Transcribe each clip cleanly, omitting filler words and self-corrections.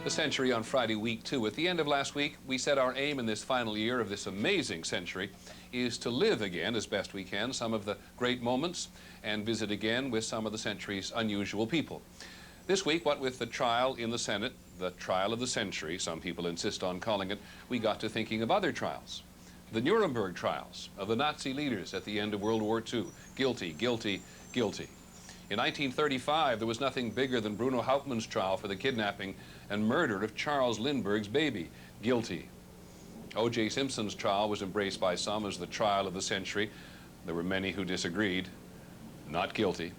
The century on Friday, week 2. At the end of last week, we said our aim in this final year of this amazing century is to live again, as best we can, some of the great moments and visit again with some of the century's unusual people. This week, what with the trial in the Senate, the trial of the century, some people insist on calling it, we got to thinking of other trials. The Nuremberg trials of the Nazi leaders at the end of World War II. Guilty, guilty, guilty. In 1935, there was nothing bigger than Bruno Hauptmann's trial for the kidnapping and murder of Charles Lindbergh's baby. Guilty. O.J. Simpson's trial was embraced by some as the trial of the century. There were many who disagreed. Not guilty.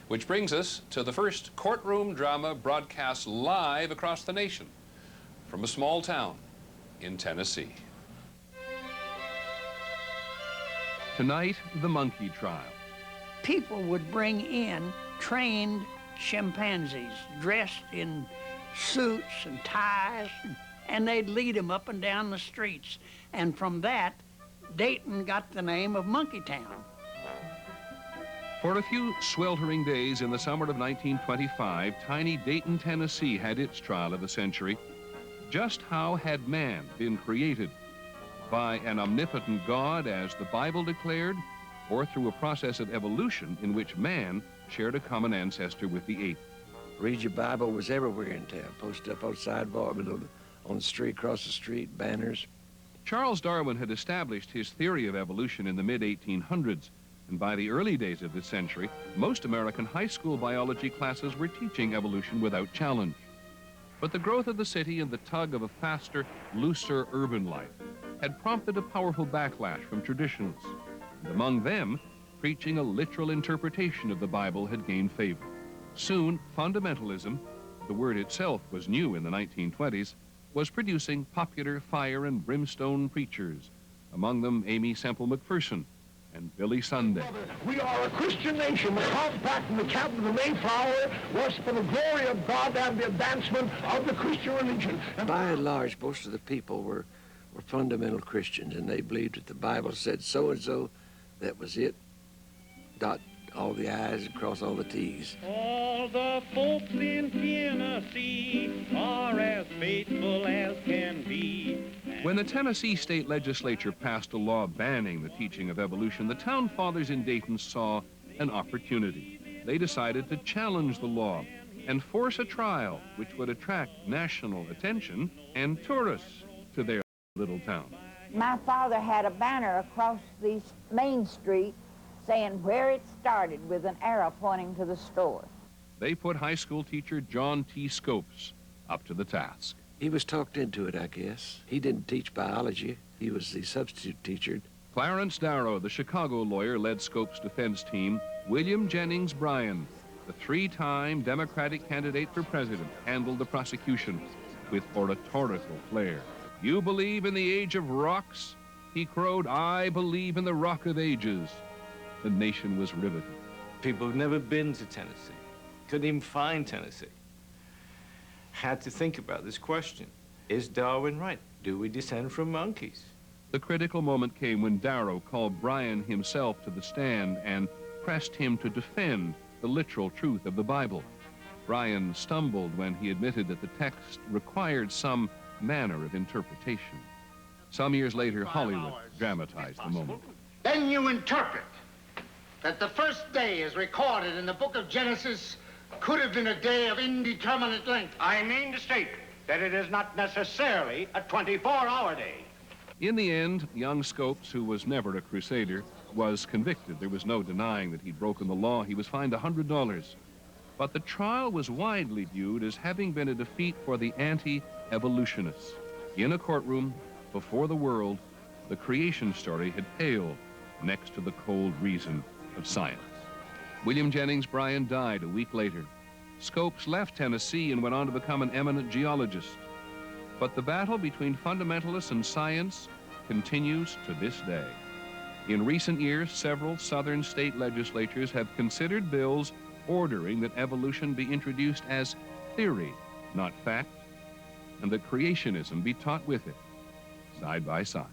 Which brings us to the first courtroom drama broadcast live across the nation from a small town in Tennessee. Tonight, the monkey trial. People would bring in trained chimpanzees dressed in suits and ties, and they'd lead them up and down the streets. And from that, Dayton got the name of Monkey Town. For a few sweltering days in the summer of 1925, tiny Dayton, Tennessee had its trial of the century. Just how had man been created? By an omnipotent God, as the Bible declared, or through a process of evolution in which man shared a common ancestor with the ape? Read your Bible was everywhere in town, posted up on the sidewalk, on the street, across the street, banners. Charles Darwin had established his theory of evolution in the mid-1800s, and by the early days of this century, most American high school biology classes were teaching evolution without challenge. But the growth of the city and the tug of a faster, looser urban life had prompted a powerful backlash from traditionalists. And among them, preaching a literal interpretation of the Bible had gained favor. Soon, fundamentalism, the word itself was new in the 1920s, was producing popular fire and brimstone preachers, among them Aimee Semple McPherson and Billy Sunday. We are a Christian nation. The compact and the captain of the Mayflower was for the glory of God and the advancement of the Christian religion. By and large, most of the people were fundamental Christians, and they believed that the Bible said so-and-so. That was it. Dot all the I's and cross all the T's. All the folks in Tennessee are as faithful as can be. When the Tennessee state legislature passed a law banning the teaching of evolution, the town fathers in Dayton saw an opportunity. They decided to challenge the law and force a trial which would attract national attention and tourists to their little town. My father had a banner across the main street saying where it started with an arrow pointing to the store. They put high school teacher John T. Scopes up to the task. He was talked into it, I guess. He didn't teach biology. He was the substitute teacher. Clarence Darrow, the Chicago lawyer, led Scopes' defense team. William Jennings Bryan, the three-time Democratic candidate for president, handled the prosecution with oratorical flair. You believe in the age of rocks? He crowed, I believe in the rock of ages. The nation was riveted. People who've never been to Tennessee, couldn't even find Tennessee, had to think about this question. Is Darwin right? Do we descend from monkeys? The critical moment came when Darrow called Bryan himself to the stand and pressed him to defend the literal truth of the Bible. Bryan stumbled when he admitted that the text required some manner of interpretation. Some years later, Hollywood dramatized the moment. Then you interpret that the first day as recorded in the book of Genesis could have been a day of indeterminate length. I mean to state that it is not necessarily a 24-hour day. In the end, young Scopes, who was never a crusader, was convicted. There was no denying that he'd broken the law. He was fined $100. But the trial was widely viewed as having been a defeat for the anti-evolutionists. In a courtroom, before the world, the creation story had paled next to the cold reason of science. William Jennings Bryan died a week later. Scopes left Tennessee and went on to become an eminent geologist. But the battle between fundamentalists and science continues to this day. In recent years, several southern state legislatures have considered bills ordering that evolution be introduced as theory, not fact, and that creationism be taught with it, side by side.